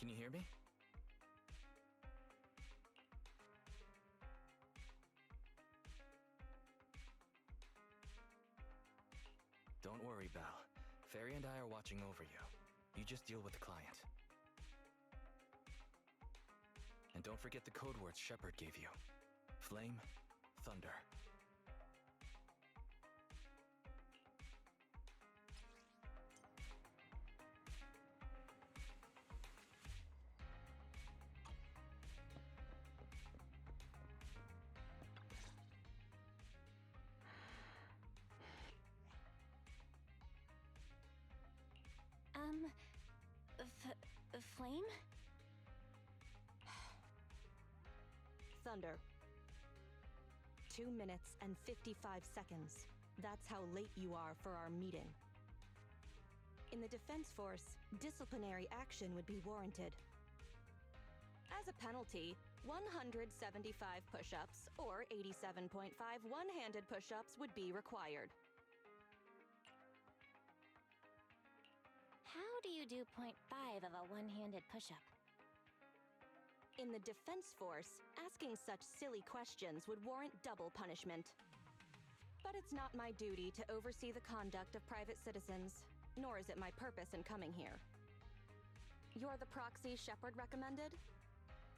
Can you hear me? Don't worry, Belle. Fairy and I are watching over you. You just deal with the client. And don't forget the code words Shepard gave you. Flame, thunder. Flame? Thunder. 2 minutes and 55 seconds. That's how late you are for our meeting. In the Defense Force, disciplinary action would be warranted. As a penalty, 175 push-ups or 87.5 one-handed push-ups would be required. How do you do 0.5 of a one-handed push-up? In the Defense Force, asking such silly questions would warrant double punishment. But it's not my duty to oversee the conduct of private citizens, nor is it my purpose in coming here. You're the proxy Shepard recommended?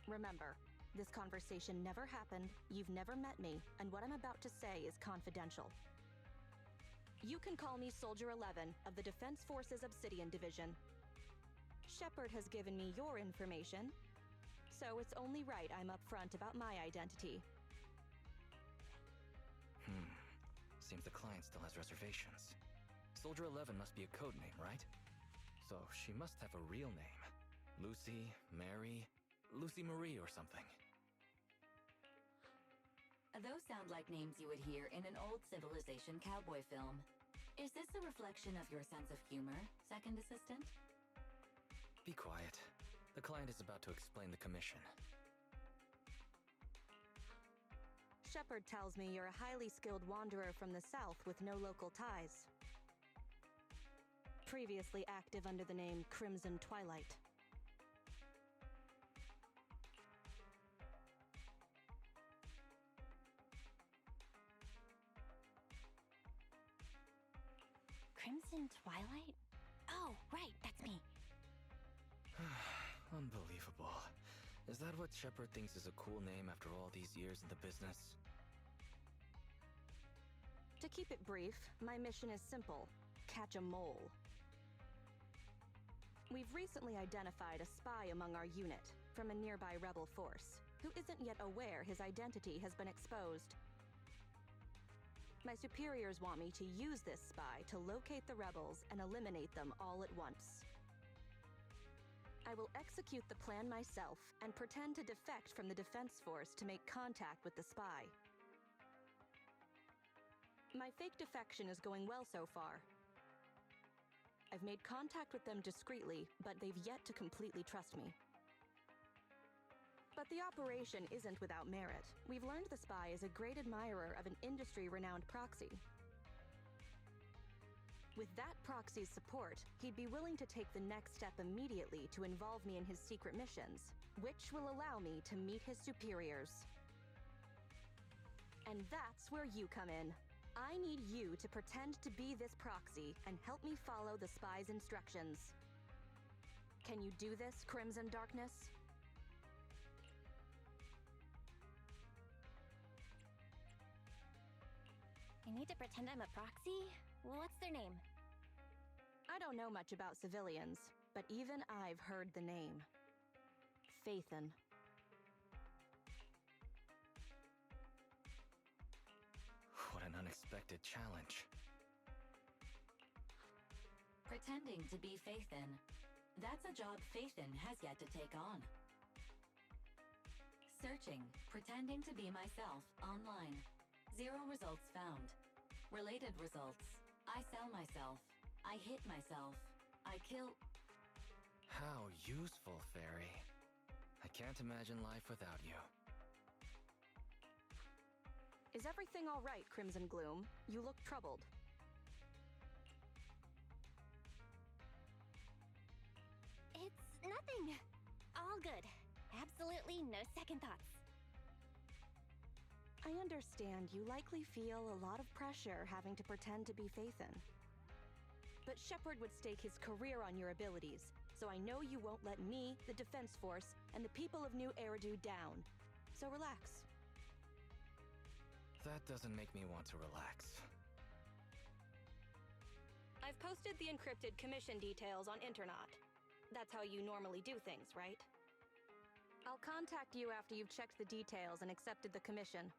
Remember, this conversation never happened, you've never met me, and what I'm about to say is confidential. You can call me Soldier 11 of the Defense Force's Obsidian Division. Shepard has given me your information, so it's only right I'm upfront about my identity. Seems the client still has reservations. Soldier 11 must be a code name, right? So she must have a real name. Lucy, Mary, Lucy Marie or something. Those sound like names you would hear in an old civilization cowboy film. Is this a reflection of your sense of humor, second assistant? Be quiet. The client is about to explain the commission. Shepard tells me you're a highly skilled wanderer from the south with no local ties. Previously active under the name Crimson Twilight. Crimson Twilight? Oh, right, that's me. Unbelievable. Is that what Shepard thinks is a cool name after all these years in the business? To keep it brief, my mission is simple: catch a mole. We've recently identified a spy among our unit from a nearby rebel force, who isn't yet aware his identity has been exposed. My superiors want me to use this spy to locate the rebels and eliminate them all at once. I will execute the plan myself and pretend to defect from the Defense Force to make contact with the spy. My fake defection is going well so far. I've made contact with them discreetly, but they've yet to completely trust me. But the operation isn't without merit. We've learned the spy is a great admirer of an industry-renowned proxy. With that proxy's support, he'd be willing to take the next step immediately to involve me in his secret missions, which will allow me to meet his superiors. And that's where you come in. I need you to pretend to be this proxy and help me follow the spy's instructions. Can you do this, Crimson Darkness? I need to pretend I'm a proxy? What's their name? I don't know much about civilians, but even I've heard the name. Phaethon. What an unexpected challenge. Pretending to be Phaethon. That's a job Phaethon has yet to take on. Searching, pretending to be myself online. 0 results found. Related results. I sell myself. I hit myself. I kill... How useful, Fairy. I can't imagine life without you. Is everything all right, Crimson Gloom? You look troubled. It's nothing. Absolutely no second thoughts. I understand you likely feel a lot of pressure having to pretend to be Phaethon. But Shepard would stake his career on your abilities, so I know you won't let me, the Defense Force, and the people of New Eridu down. So relax. That doesn't make me want to relax. I've posted the encrypted commission details on Internet. That's how you normally do things, right? I'll contact you after you've checked the details and accepted the commission.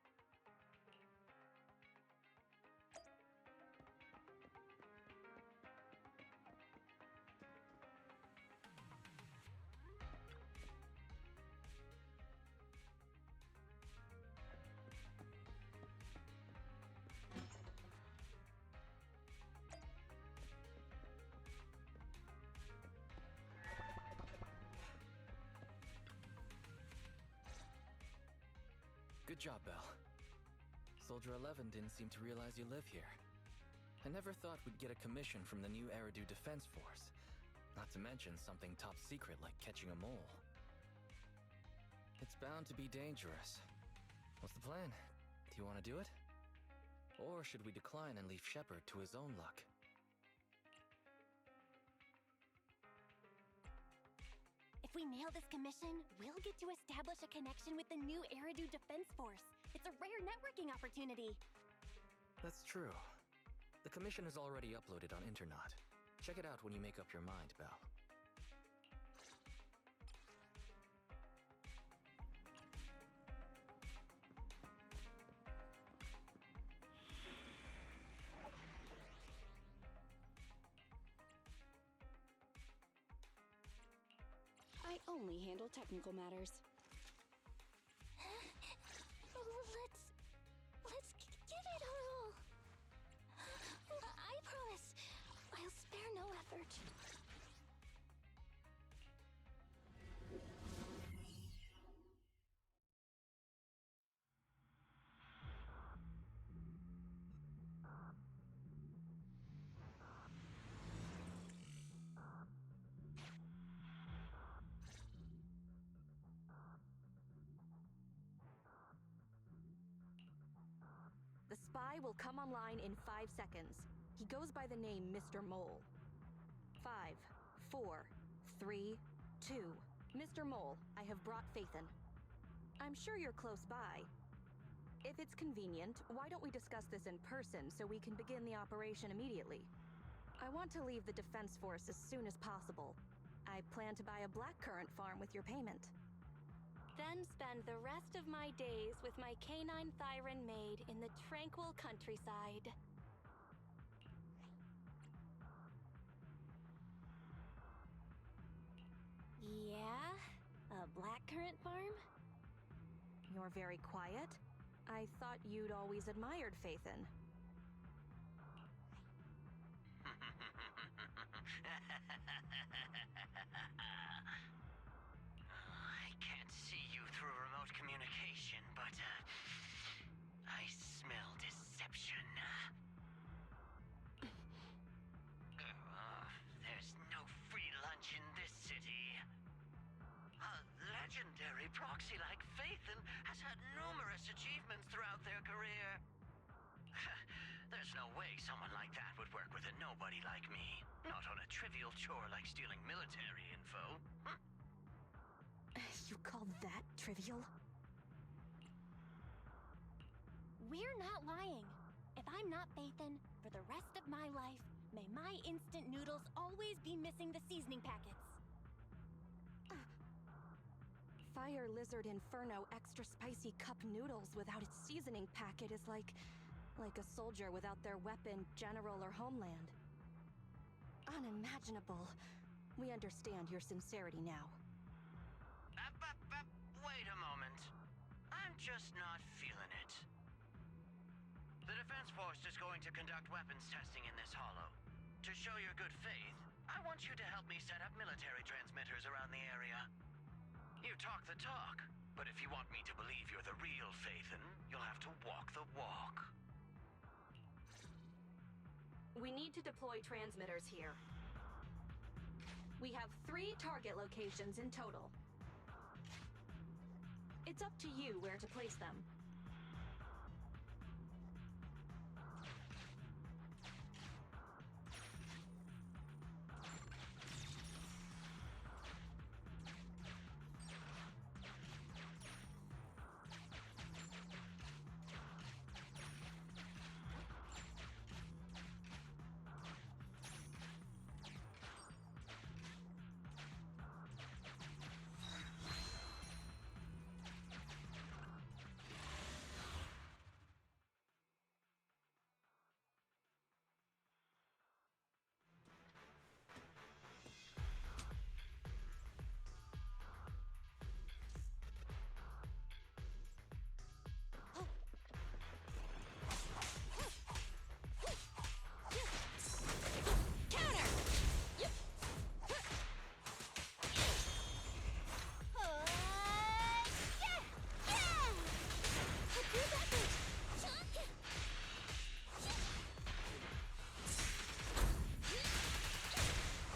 Good job, Belle. Soldier 11 didn't seem to realize you live here. I never thought we'd get a commission from the New Eridu Defense Force. Not to mention something top secret like catching a mole. It's bound to be dangerous. What's the plan? Do you want to do it? Or should we decline and leave Shepard to his own luck? If we nail this commission, we'll get to establish a connection with the New Eridu Defense Force. It's a rare networking opportunity. That's true. The commission is already uploaded on Internet. Check it out when you make up your mind, Belle. I only handle technical matters. Let's give it our all. I promise, I'll spare no effort. The spy will come online in 5 seconds. He goes by the name Mr. Mole. 5, 4, 3, 2. Mr. Mole, I have brought Phaethon. I'm sure you're close by. If it's convenient, why don't we discuss this in person so we can begin the operation immediately? I want to leave the Defense Force as soon as possible. I plan to buy a blackcurrant farm with your payment. Then spend the rest of my days with my canine Thyron maid in the tranquil countryside. Yeah? A blackcurrant farm? You're very quiet. I thought you'd always admired Phaethon. I can't see you through remote communication, but I smell deception. There's no free lunch in this city. A legendary proxy like Phaethon has had numerous achievements throughout their career. There's no way someone like that would work with a nobody like me. Not on a trivial chore like stealing military info. You call that trivial? We're not lying. If I'm not Phaethon, for the rest of my life, may my instant noodles always be missing the seasoning packets. Fire Lizard Inferno extra spicy cup noodles without its seasoning packet is like a soldier without their weapon, general, or homeland. Unimaginable. We understand your sincerity now. Wait a moment. I'm just not feeling it. The Defense Force is going to conduct weapons testing in this hollow. To show your good faith, I want you to help me set up military transmitters around the area. You talk the talk, but if you want me to believe you're the real Phaethon, you'll have to walk the walk. We need to deploy transmitters here. We have 3 target locations in total. It's up to you where to place them.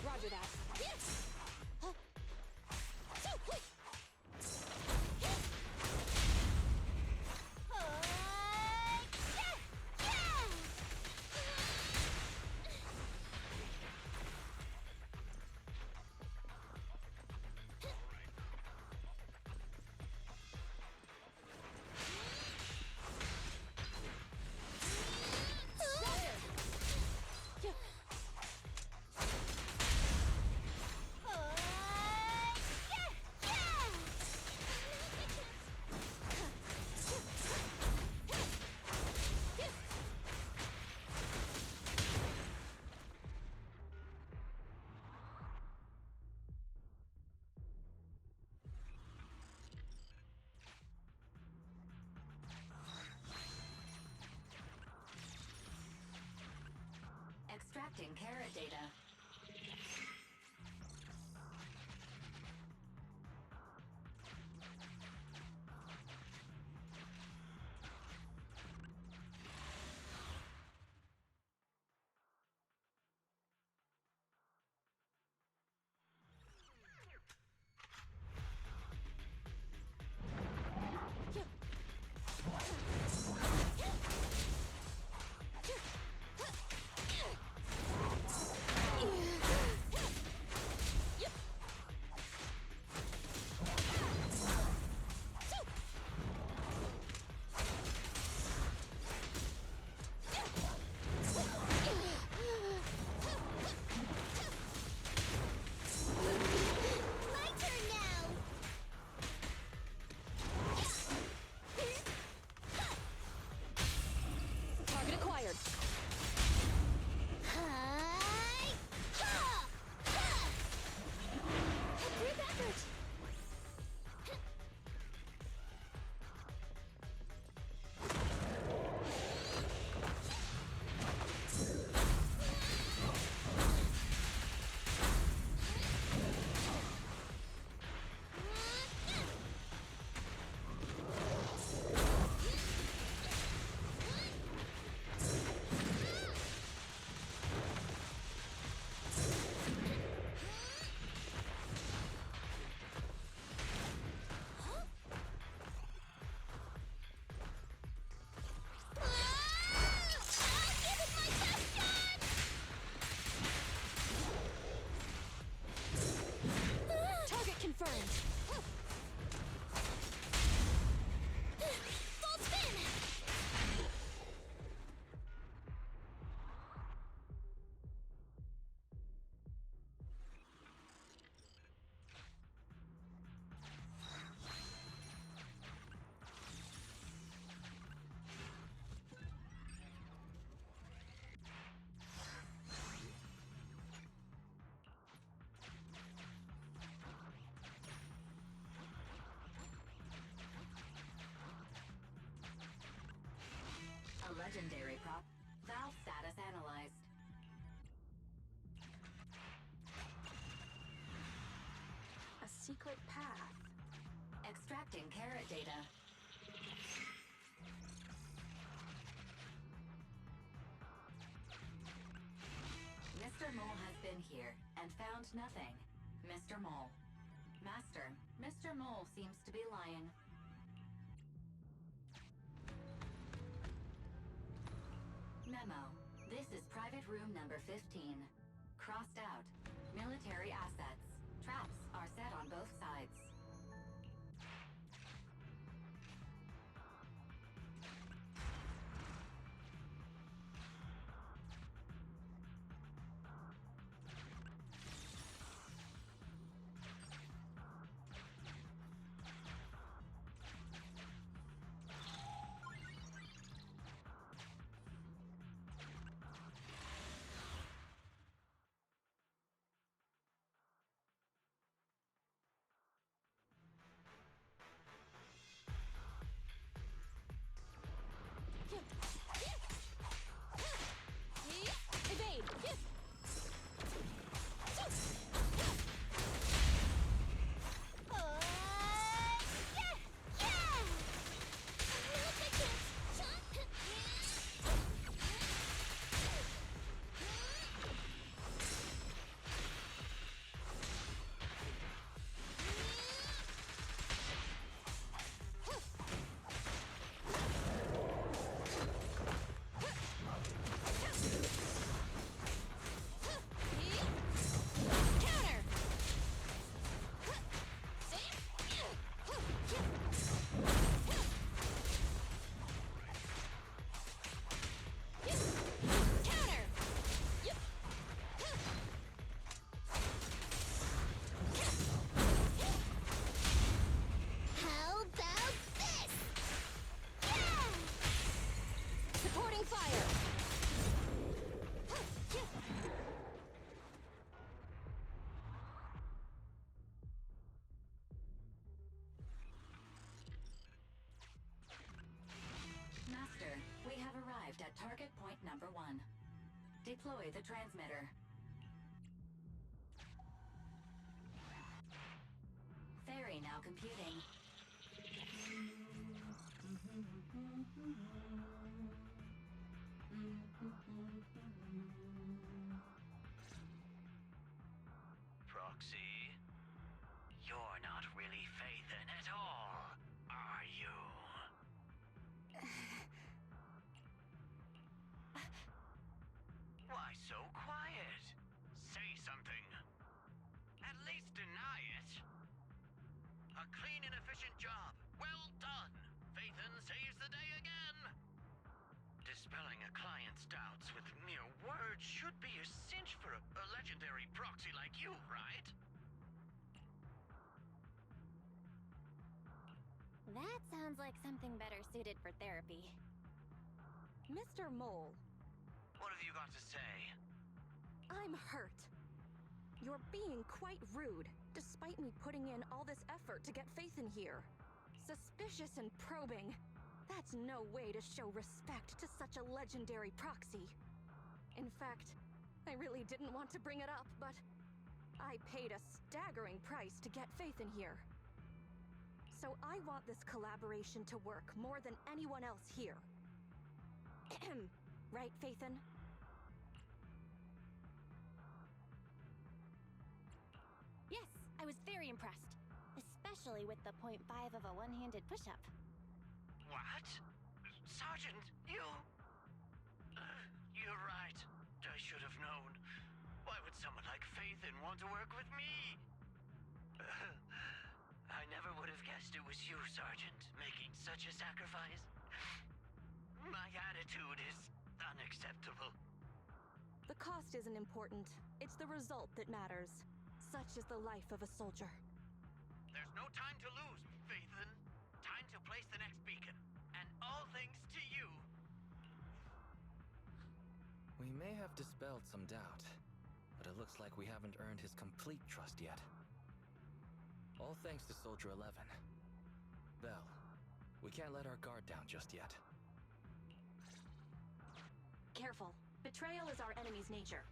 Roger that. Extracting carrot data. Target acquired. Group effort. Target confirmed. Full spin. A legendary prop. Valve status analyzed. A secret path. Extracting carrot data. Mr. Mole has been here and found nothing. Mr. Mole. Master, Mr. Mole seems to be lying. Memo. This is private room number 15. Crossed out. Military assets. Traps are set on both sides. Evade! Supporting fire! Master, we have arrived at target point number 1. Deploy the transmitter. Ferry now computing. Proxy, you're not really Phaethon at all, are you? Why so quiet? Say something. At least deny it. A clean and efficient job. Well done. Phaethon saves the day again. Dispelling a client's doubts with mere words should be a cinch for a legendary proxy like you, right? That sounds like something better suited for therapy. Mr. Mole, What have you got to say? I'm hurt. You're being quite rude, despite me putting in all this effort to get Phaethon here. Suspicious and probing. That's no way to show respect to such a legendary proxy. In fact, I really didn't want to bring it up, but I paid a staggering price to get Phaethon here. So I want this collaboration to work more than anyone else here. Right, Phaethon? Yes, I was very impressed. Especially with the 0.5 of a one-handed push-up. What? Sergeant, you... you're right. I should have known. Why would someone like Phaethon want to work with me? I never would have guessed it was you, Sergeant, making such a sacrifice. My attitude is unacceptable. The cost isn't important. It's the result that matters. Such is the life of a soldier. There's no time to lose, Phaethon. Time to place the next beacon. And all thanks to you. We may have dispelled some doubt, but it looks like we haven't earned his complete trust yet. All thanks to Soldier 11. Bell, we can't let our guard down just yet. Careful. Betrayal is our enemy's nature.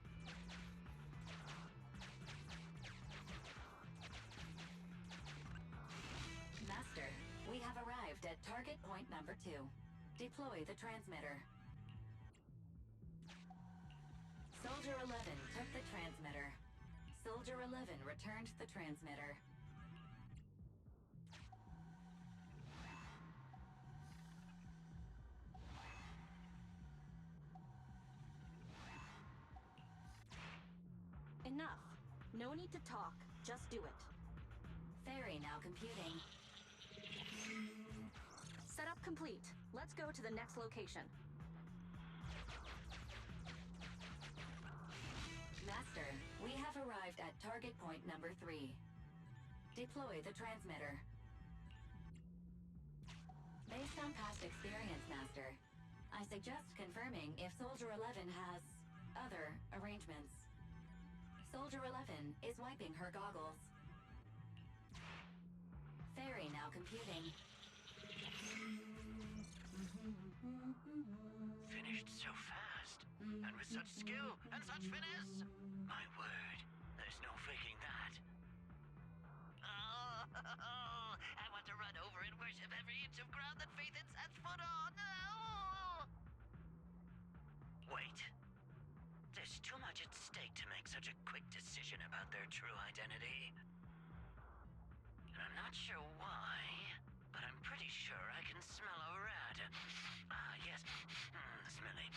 Master, we have arrived at target point number 2. Deploy the transmitter. Soldier 11 took the transmitter. Soldier 11 returned the transmitter. No need to talk. Just do it. Fairy now computing. Setup complete. Let's go to the next location. Master, we have arrived at target point number 3. Deploy the transmitter. Based on past experience, Master, I suggest confirming if Soldier 11 has other arrangements. Soldier 11 is wiping her goggles. Fairy now computing. Finished so fast, and with such skill and such finesse. My word, there's no faking that. Oh, I want to run over and worship every inch of ground that Faithin sets foot on. Oh. Wait. There's too much at stake to make such a quick decision about their true identity. And I'm not sure why, but I'm pretty sure I can smell a rat. Ah, yes. Smelly.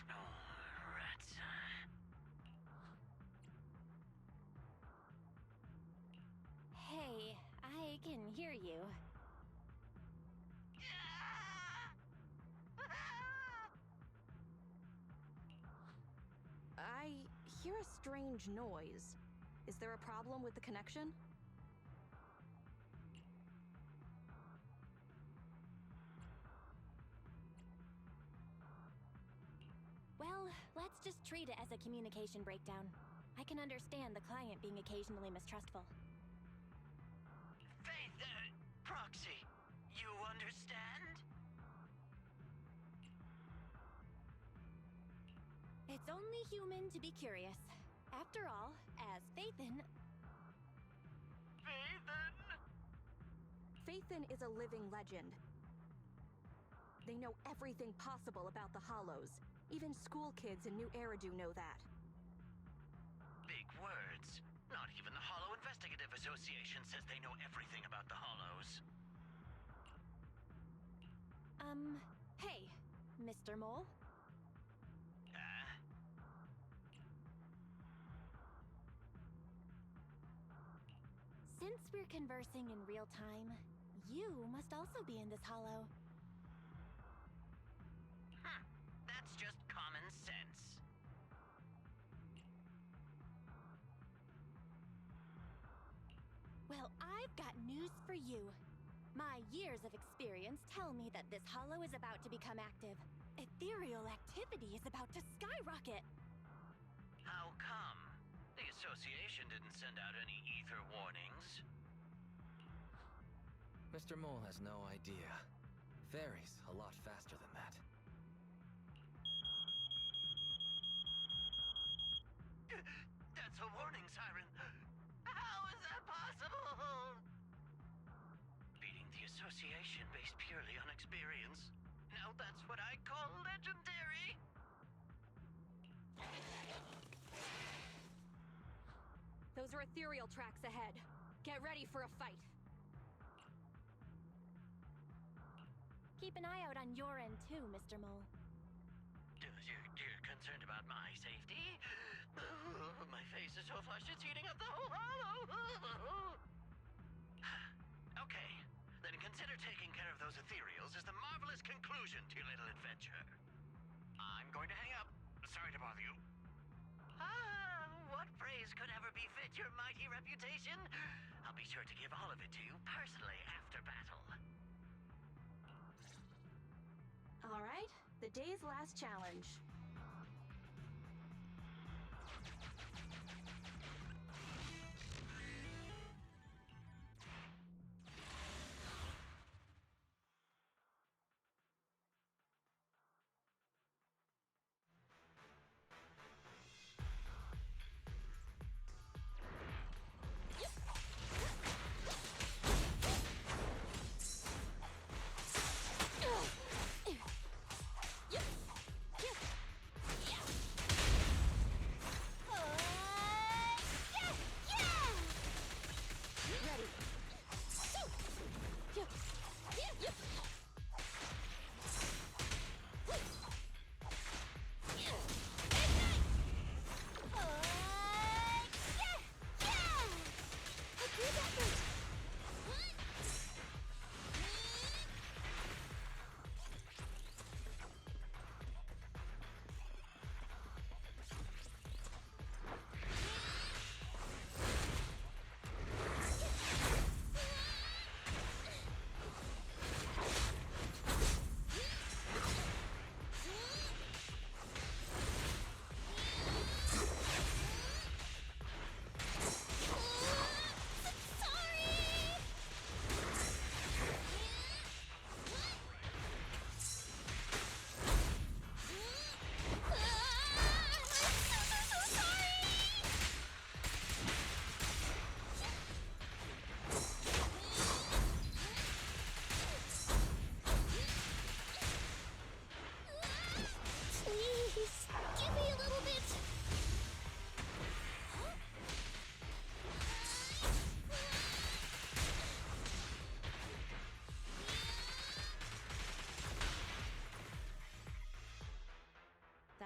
Oh, rats. Hey, I can hear you. I hear a strange noise. Is there a problem with the connection? Well, let's just treat it as a communication breakdown. I can understand the client being occasionally mistrustful. Faith, Proxy, you understand? It's only human to be curious. After all, as Faithin... Faithin? Faithin is a living legend. They know everything possible about the Hollows. Even school kids in New Eridu know that. Big words. Not even the Hollow Investigative Association says they know everything about the Hollows. Hey, Mr. Mole? Since we're conversing in real time, you must also be in this hollow. That's just common sense. Well, I've got news for you. My years of experience tell me that this hollow is about to become active. Ethereal activity is about to skyrocket. How come? The association didn't send out any ether warnings. Mr. Mole has no idea. Fairy's a lot faster than that. That's a warning siren. How is that possible? Beating the association based purely on experience. Now that's what I call legendary. Those are ethereal tracks ahead. Get ready for a fight. Keep an eye out on your end too, Mr. Mole. You're concerned about my safety? My face is so flushed it's eating up the whole hollow. Okay, then consider taking care of those ethereals as the marvelous conclusion to your little adventure. I'm going to hang up. Sorry to bother you. What praise could ever befit your mighty reputation? I'll be sure to give all of it to you personally after battle. All right, the day's last challenge.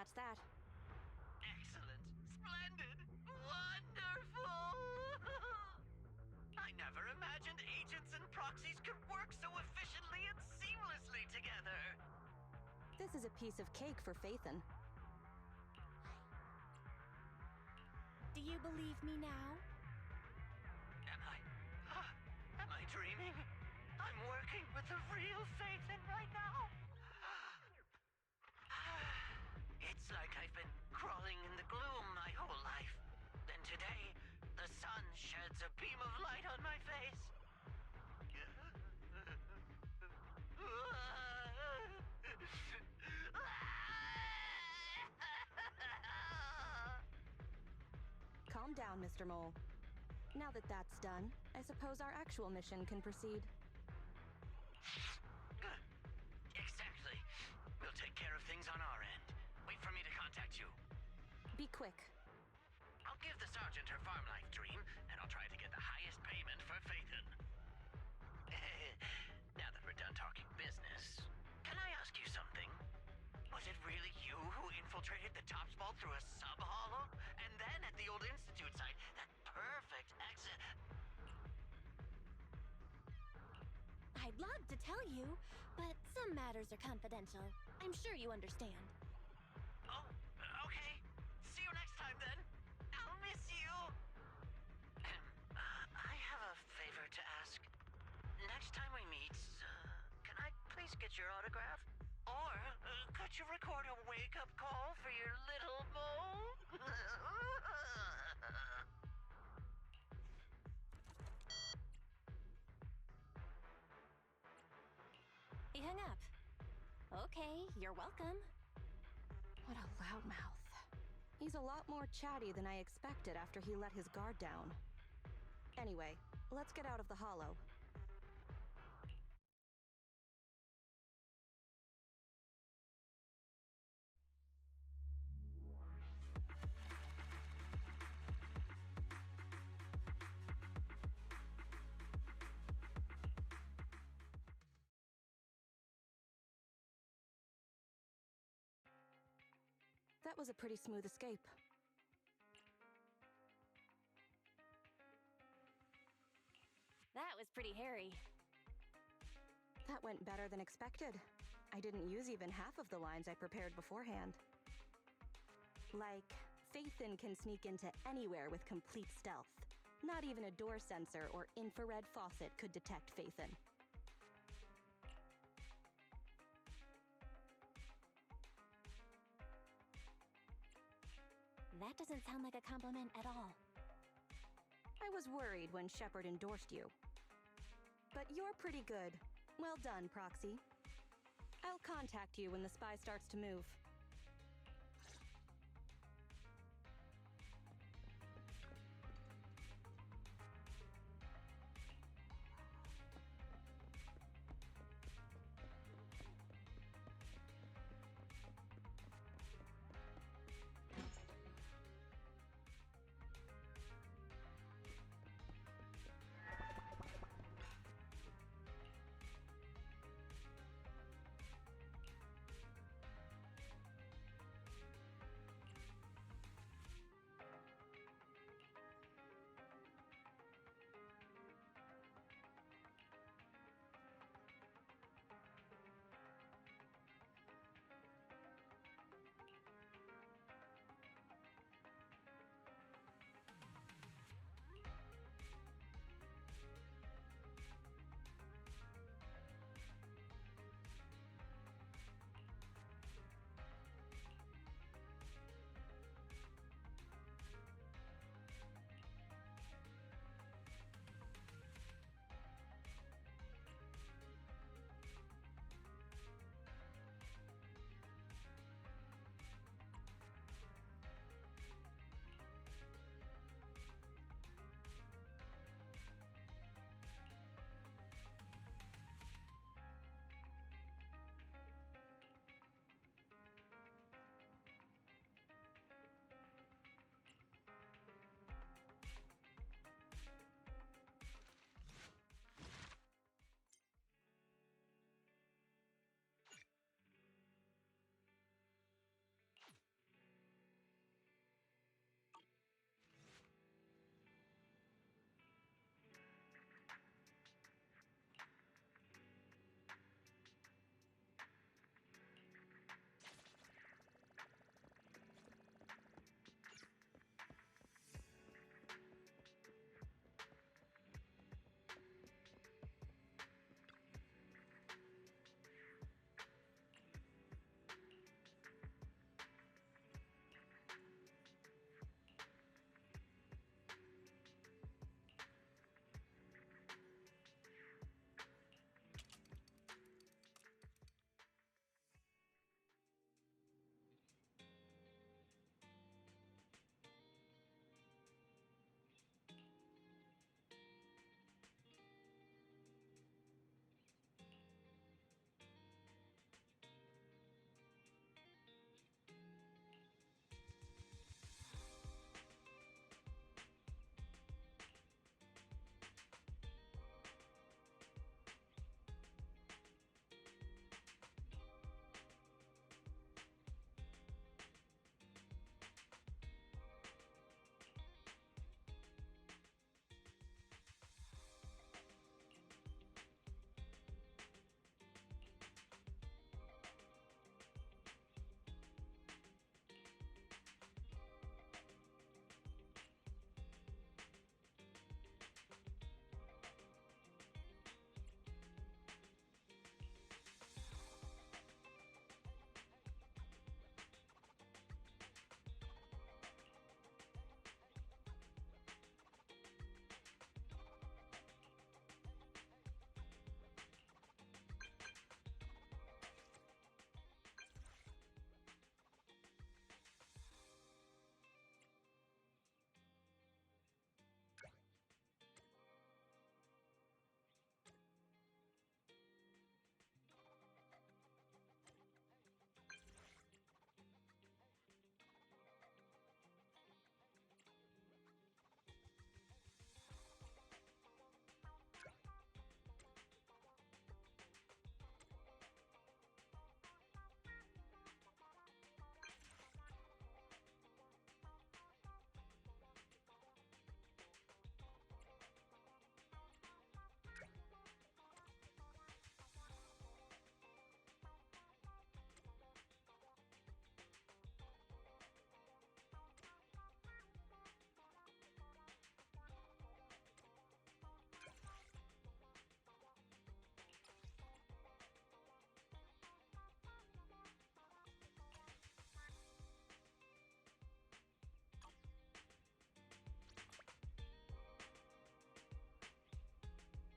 that's that. Excellent. Splendid. Wonderful. I never imagined agents and proxies could work so efficiently and seamlessly together. This is a piece of cake for Phaethon. Do you believe me now? Am I dreaming? I'm working with the real Phaethon right now. It's like I've been crawling in the gloom my whole life. Then today, the sun sheds a beam of light on my face. Calm down, Mr. Mole. Now that that's done, I suppose our actual mission can proceed. Exactly. We'll take care of things on our end. Wait for me to contact you. Be quick. I'll give the sergeant her farm life dream, and I'll try to get the highest payment for Phaethon. Now that we're done talking business, can I ask you something? Was it really you who infiltrated the Tops Vault through a sub-hollow? And then at the old Institute site, that perfect exit... I'd love to tell you, but some matters are confidential. I'm sure you understand. Oh, okay. See you next time, then. I'll miss you. I have a favor to ask. Next time we meet, can I please get your autograph? Or could you record a wake-up call for your little mole? He hung up. Okay, you're welcome. What a loudmouth. He's a lot more chatty than I expected after he let his guard down. Anyway, let's get out of the hollow. That was a pretty smooth escape. That was pretty hairy. That went better than expected. I didn't use even half of the lines I prepared beforehand. Like, Phaethon can sneak into anywhere with complete stealth. Not even a door sensor or infrared faucet could detect Phaethon. That doesn't sound like a compliment at all. I was worried when Shepard endorsed you. But you're pretty good. Well done, Proxy. I'll contact you when the spy starts to move.